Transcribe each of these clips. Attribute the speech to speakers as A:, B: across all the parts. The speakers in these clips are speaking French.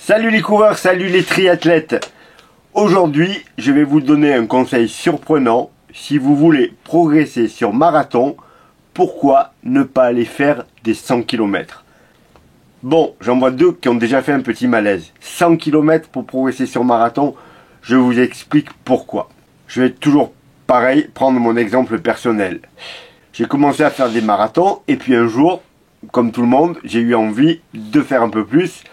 A: Salut les coureurs, salut les triathlètes. Aujourd'hui, je vais vous donner un conseil surprenant. Si vous voulez progresser sur marathon, pourquoi ne pas aller faire des 100 km? Bon, j'en vois deux qui ont déjà fait un petit malaise. 100 km pour progresser sur marathon, je vous explique pourquoi. Je vais toujours, pareil, prendre mon exemple personnel. J'ai commencé à faire des marathons et puis un jour, comme tout le monde, j'ai eu envie de faire un peu plus.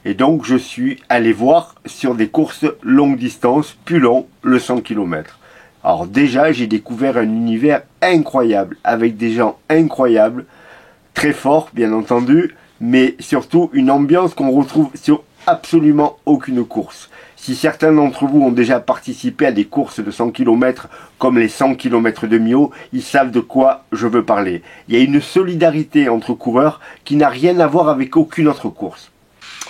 A: Et donc, je suis allé voir sur des courses longue distance, plus long, le 100 km. Alors déjà, j'ai découvert un univers incroyable, avec des gens incroyables, très forts, bien entendu, mais surtout une ambiance qu'on retrouve sur absolument aucune course. Si certains d'entre vous ont déjà participé à des courses de 100 km, comme les 100 km de Millau, ils savent de quoi je veux parler. Il y a une solidarité entre coureurs qui n'a rien à voir avec aucune autre course.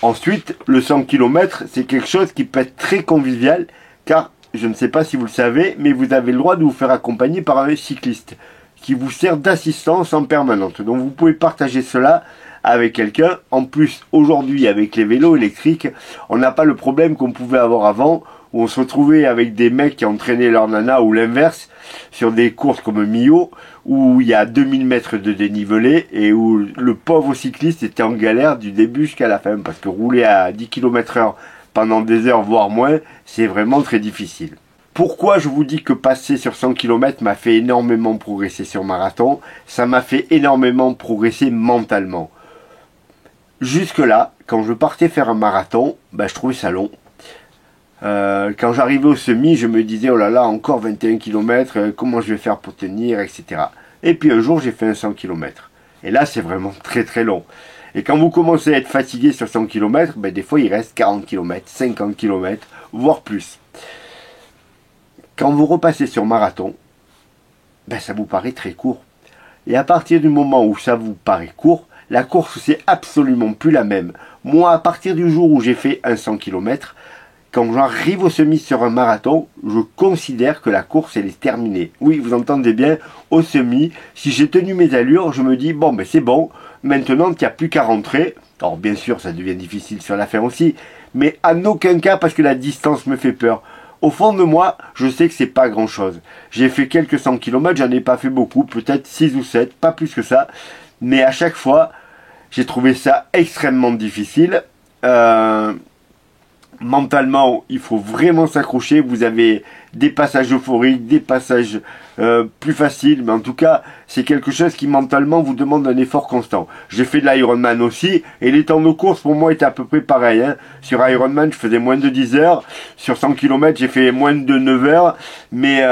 A: Ensuite, le 100 km, c'est quelque chose qui peut être très convivial, car, je ne sais pas si vous le savez, mais vous avez le droit de vous faire accompagner par un cycliste, qui vous sert d'assistance en permanente. Donc vous pouvez partager cela avec quelqu'un. En plus, aujourd'hui, avec les vélos électriques, on n'a pas le problème qu'on pouvait avoir avant, où on se retrouvait avec des mecs qui entraînaient leur nana, ou l'inverse, sur des courses comme Millau, où il y a 2000 mètres de dénivelé, et où le pauvre cycliste était en galère du début jusqu'à la fin, parce que rouler à 10 km/h pendant des heures, voire moins, c'est vraiment très difficile. Pourquoi je vous dis que passer sur 100 km m'a fait énormément progresser sur marathon? Ça m'a fait énormément progresser mentalement. Jusque-là, quand je partais faire un marathon, je trouvais ça long. Quand j'arrivais au semi, je me disais, oh là là, encore 21 km, comment je vais faire pour tenir, etc. Et puis un jour, j'ai fait un 100 km. Et là, c'est vraiment très très long. Et quand vous commencez à être fatigué sur 100 km, des fois, il reste 40 km, 50 km, voire plus. Quand vous repassez sur marathon, ça vous paraît très court. Et à partir du moment où ça vous paraît court, la course, c'est absolument plus la même. Moi, à partir du jour où j'ai fait un 100 km, quand j'arrive au semi sur un marathon, je considère que la course, elle est terminée. Oui, vous entendez bien, au semi, si j'ai tenu mes allures, je me dis, c'est bon, maintenant, il n'y a plus qu'à rentrer. Alors, bien sûr, ça devient difficile sur la fin aussi, mais en aucun cas parce que la distance me fait peur. Au fond de moi, je sais que c'est pas grand chose. J'ai fait quelques 100 km, j'en ai pas fait beaucoup, peut-être 6 ou 7, pas plus que ça. Mais à chaque fois, j'ai trouvé ça extrêmement difficile. Mentalement, il faut vraiment s'accrocher. Vous avez des passages euphoriques, des passages plus faciles, mais en tout cas, c'est quelque chose qui mentalement vous demande un effort constant. J'ai fait de l'Ironman aussi, et les temps de course pour moi étaient à peu près pareils. Sur Ironman, je faisais moins de 10 heures. Sur 100 km, j'ai fait moins de 9 heures, mais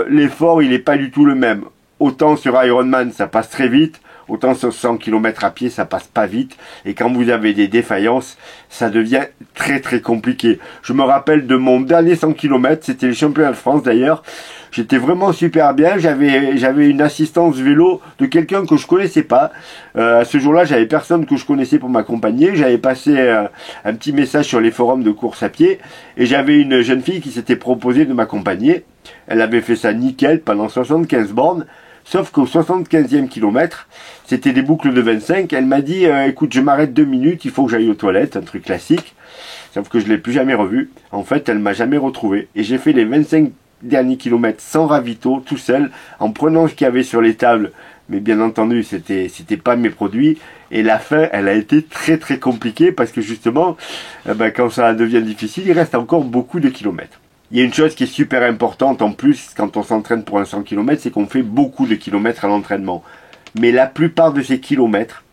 A: l'effort, il n'est pas du tout le même. Autant sur Ironman, ça passe très vite. Autant sur 100 km à pied, ça passe pas vite. Et quand vous avez des défaillances, ça devient très très compliqué. Je me rappelle de mon dernier 100 km, c'était les championnats de France d'ailleurs. J'étais vraiment super bien. J'avais une assistance vélo de quelqu'un que je connaissais pas. À ce jour-là, j'avais personne que je connaissais pour m'accompagner. J'avais passé un petit message sur les forums de course à pied. Et j'avais une jeune fille qui s'était proposée de m'accompagner. Elle avait fait ça nickel pendant 75 bornes. Sauf qu'au 75e kilomètre, c'était des boucles de 25. Elle m'a dit, écoute, je m'arrête 2 minutes, il faut que j'aille aux toilettes, un truc classique. Sauf que je ne l'ai plus jamais revu. En fait, elle m'a jamais retrouvé. Et j'ai fait les 25 derniers kilomètres sans ravito, tout seul, en prenant ce qu'il y avait sur les tables. Mais bien entendu, c'était pas mes produits. Et la fin, elle a été très très compliquée parce que justement, quand ça devient difficile, il reste encore beaucoup de kilomètres. Il y a une chose qui est super importante en plus quand on s'entraîne pour un 100 km, c'est qu'on fait beaucoup de kilomètres à l'entraînement. Mais la plupart de ces kilomètres,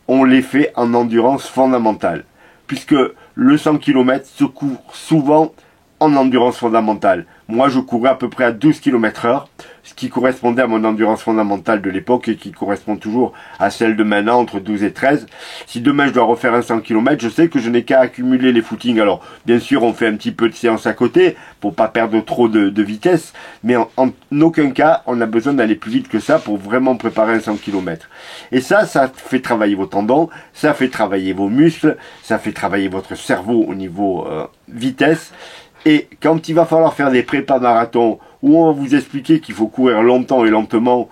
A: on les fait en endurance fondamentale. Puisque le 100 km se court souvent en endurance fondamentale. Moi, je courais à peu près à 12 km/h, ce qui correspondait à mon endurance fondamentale de l'époque et qui correspond toujours à celle de maintenant, entre 12 et 13. Si demain je dois refaire un 100 km, je sais que je n'ai qu'à accumuler les footings. Alors, bien sûr, on fait un petit peu de séance à côté pour pas perdre trop de vitesse, mais en aucun cas, on a besoin d'aller plus vite que ça pour vraiment préparer un 100 km. Et ça fait travailler vos tendons, ça fait travailler vos muscles, ça fait travailler votre cerveau au niveau vitesse. Et quand il va falloir faire des prépas marathon où on va vous expliquer qu'il faut courir longtemps et lentement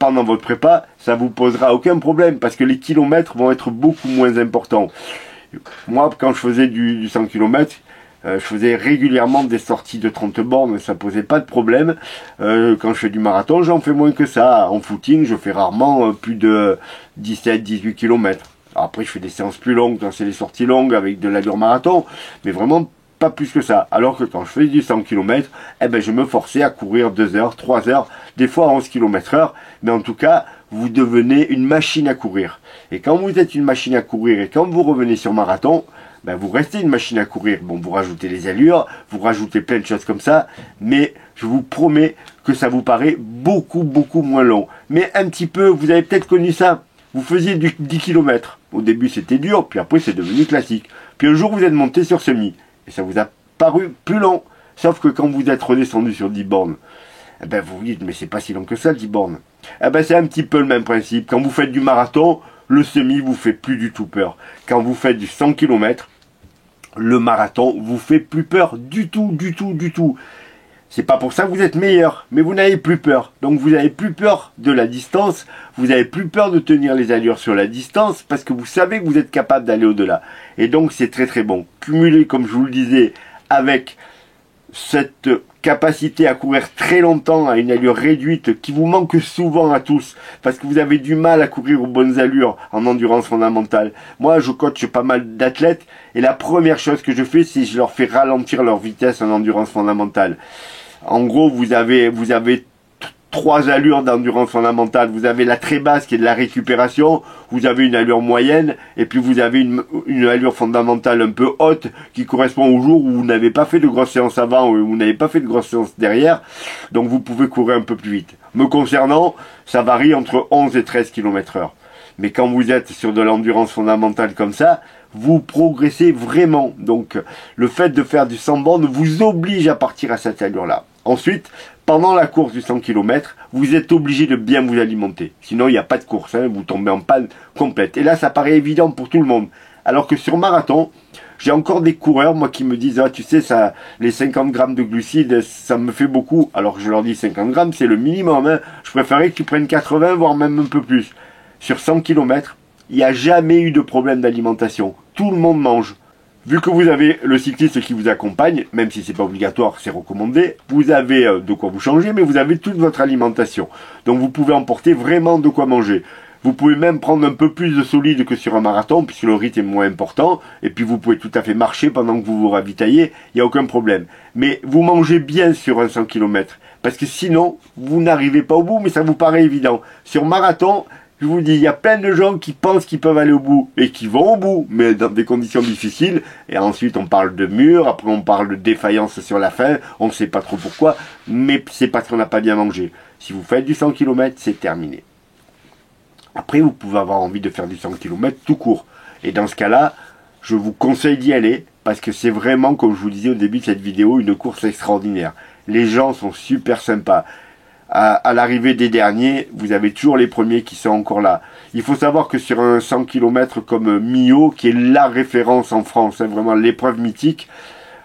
A: pendant votre prépa, ça vous posera aucun problème parce que les kilomètres vont être beaucoup moins importants. Moi, quand je faisais du 100 km, je faisais régulièrement des sorties de 30 bornes, ça posait pas de problème. Quand je fais du marathon, j'en fais moins que ça. En footing, je fais rarement plus de 17-18 km. Après, je fais des séances plus longues, quand c'est des sorties longues avec de l'allure marathon, mais vraiment pas plus que ça. Alors que quand je fais du 100 km, eh ben, je me forçais à courir 2 heures, 3 heures, des fois à 11 km/h, mais en tout cas, vous devenez une machine à courir. Et quand vous êtes une machine à courir et quand vous revenez sur marathon, ben vous restez une machine à courir. Bon, vous rajoutez les allures, vous rajoutez plein de choses comme ça, mais je vous promets que ça vous paraît beaucoup, beaucoup moins long. Mais un petit peu, vous avez peut-être connu ça. Vous faisiez du 10 km. Au début, c'était dur, puis après, c'est devenu classique. Puis un jour, vous êtes monté sur semi. Et ça vous a paru plus long. Sauf que quand vous êtes redescendu sur 10 bornes, eh ben vous vous dites, mais c'est pas si long que ça, 10 bornes. Eh ben c'est un petit peu le même principe. Quand vous faites du marathon, le semi vous fait plus du tout peur. Quand vous faites du 100 km, le marathon vous fait plus peur du tout, du tout, du tout. C'est pas pour ça que vous êtes meilleur, mais vous n'avez plus peur. Donc vous n'avez plus peur de la distance, vous n'avez plus peur de tenir les allures sur la distance, parce que vous savez que vous êtes capable d'aller au-delà. Et donc c'est très très bon. Cumulé, comme je vous le disais, avec cette capacité à courir très longtemps à une allure réduite qui vous manque souvent à tous parce que vous avez du mal à courir aux bonnes allures en endurance fondamentale. Moi, je coach pas mal d'athlètes et la première chose que je fais, c'est que je leur fais ralentir leur vitesse en endurance fondamentale. En gros, vous avez 3 allures d'endurance fondamentale. Vous avez la très basse qui est de la récupération, vous avez une allure moyenne, et puis vous avez une allure fondamentale un peu haute qui correspond au jour où vous n'avez pas fait de grosses séances avant ou vous n'avez pas fait de grosses séances derrière, donc vous pouvez courir un peu plus vite. Me concernant, ça varie entre 11 et 13 km/h. Mais quand vous êtes sur de l'endurance fondamentale comme ça, vous progressez vraiment. Donc le fait de faire du 100 bornes vous oblige à partir à cette allure-là. Ensuite, pendant la course du 100 km, vous êtes obligé de bien vous alimenter. Sinon, il n'y a pas de course, hein, vous tombez en panne complète. Et là, ça paraît évident pour tout le monde. Alors que sur marathon, j'ai encore des coureurs, moi, qui me disent, ah, tu sais, ça, les 50 grammes de glucides, ça me fait beaucoup. Alors que je leur dis 50 grammes, c'est le minimum. Hein. Je préférais que tu prennes 80, voire même un peu plus. Sur 100 km, il n'y a jamais eu de problème d'alimentation. Tout le monde mange. Vu que vous avez le cycliste qui vous accompagne, même si c'est pas obligatoire, c'est recommandé, vous avez de quoi vous changer, mais vous avez toute votre alimentation. Donc vous pouvez emporter vraiment de quoi manger. Vous pouvez même prendre un peu plus de solide que sur un marathon, puisque le rythme est moins important, et puis vous pouvez tout à fait marcher pendant que vous vous ravitaillez, il n'y a aucun problème. Mais vous mangez bien sur un 100 km, parce que sinon, vous n'arrivez pas au bout, mais ça vous paraît évident. Sur marathon, je vous dis, il y a plein de gens qui pensent qu'ils peuvent aller au bout et qui vont au bout, mais dans des conditions difficiles. Et ensuite, on parle de mur, après on parle de défaillance sur la fin, on ne sait pas trop pourquoi, mais c'est parce qu'on n'a pas bien mangé. Si vous faites du 100 km, c'est terminé. Après, vous pouvez avoir envie de faire du 100 km tout court. Et dans ce cas-là, je vous conseille d'y aller, parce que c'est vraiment, comme je vous disais au début de cette vidéo, une course extraordinaire. Les gens sont super sympas. À l'arrivée des derniers, vous avez toujours les premiers qui sont encore là. Il faut savoir que sur un 100 km comme Millau, qui est la référence en France, hein, vraiment l'épreuve mythique,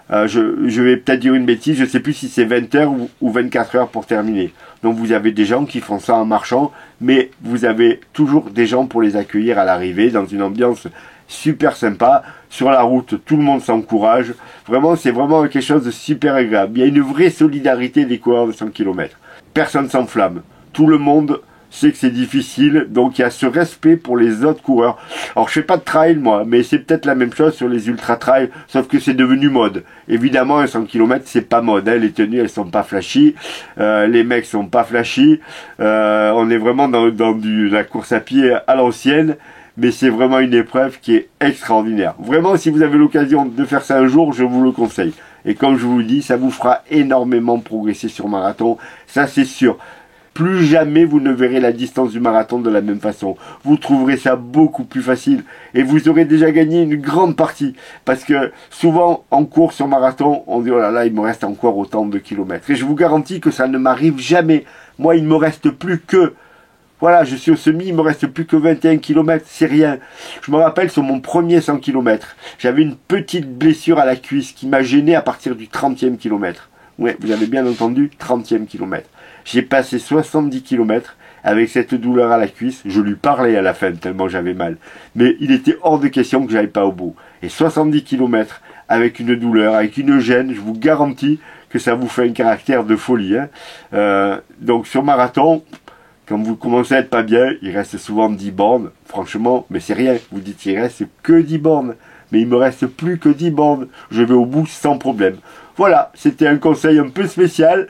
A: je vais peut-être dire une bêtise, je ne sais plus si c'est 20 heures ou 24 heures pour terminer. Donc vous avez des gens qui font ça en marchant, mais vous avez toujours des gens pour les accueillir à l'arrivée, dans une ambiance super sympa. Sur la route, tout le monde s'encourage. Vraiment, c'est vraiment quelque chose de super agréable. Il y a une vraie solidarité des coureurs de 100 km. Personne s'enflamme. Tout le monde sait que c'est difficile, donc il y a ce respect pour les autres coureurs. Alors je fais pas de trail moi, mais c'est peut-être la même chose sur les ultra trails, sauf que c'est devenu mode. Évidemment, un 100 km c'est pas mode, hein. Les tenues elles sont pas flashy, les mecs sont pas flashy, on est vraiment dans la course à pied à l'ancienne, mais c'est vraiment une épreuve qui est extraordinaire. Vraiment, si vous avez l'occasion de faire ça un jour, je vous le conseille. Et comme je vous le dis, ça vous fera énormément progresser sur marathon, ça c'est sûr. Plus jamais vous ne verrez la distance du marathon de la même façon. Vous trouverez ça beaucoup plus facile. Et vous aurez déjà gagné une grande partie. Parce que souvent, en course sur marathon, on dit, oh là là, il me reste encore autant de kilomètres. Et je vous garantis que ça ne m'arrive jamais. Moi, il me reste plus que... Voilà, je suis au semi, il me reste plus que 21 km, c'est rien. Je me rappelle sur mon premier 100 km, j'avais une petite blessure à la cuisse qui m'a gêné à partir du 30e kilomètre. Ouais, vous avez bien entendu, 30e kilomètre. J'ai passé 70 km avec cette douleur à la cuisse. Je lui parlais à la fin tellement j'avais mal. Mais il était hors de question que j'aille pas au bout. Et 70 km avec une douleur, avec une gêne, je vous garantis que ça vous fait un caractère de folie. Hein. Donc sur marathon, quand vous commencez à être pas bien, il reste souvent 10 bornes. Franchement, mais c'est rien. Vous dites il reste que 10 bornes. Mais il me reste plus que 10 bornes. Je vais au bout sans problème. Voilà, c'était un conseil un peu spécial.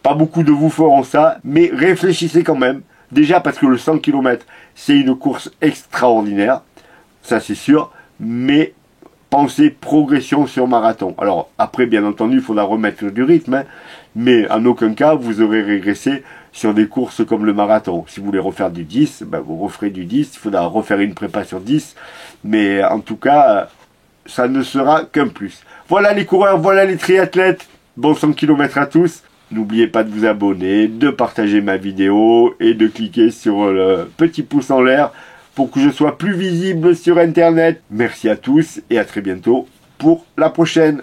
A: Pas beaucoup de vous feront ça, mais réfléchissez quand même. Déjà parce que le 100 km, c'est une course extraordinaire. Ça c'est sûr. Mais pensez progression sur marathon. Alors après, bien entendu, il faudra remettre du rythme. Hein, mais en aucun cas, vous aurez régressé sur des courses comme le marathon. Si vous voulez refaire du 10, ben vous referez du 10. Il faudra refaire une prépa sur 10. Mais en tout cas, ça ne sera qu'un plus. Voilà les coureurs, voilà les triathlètes. Bon 100 km à tous. N'oubliez pas de vous abonner, de partager ma vidéo et de cliquer sur le petit pouce en l'air pour que je sois plus visible sur Internet. Merci à tous et à très bientôt pour la prochaine.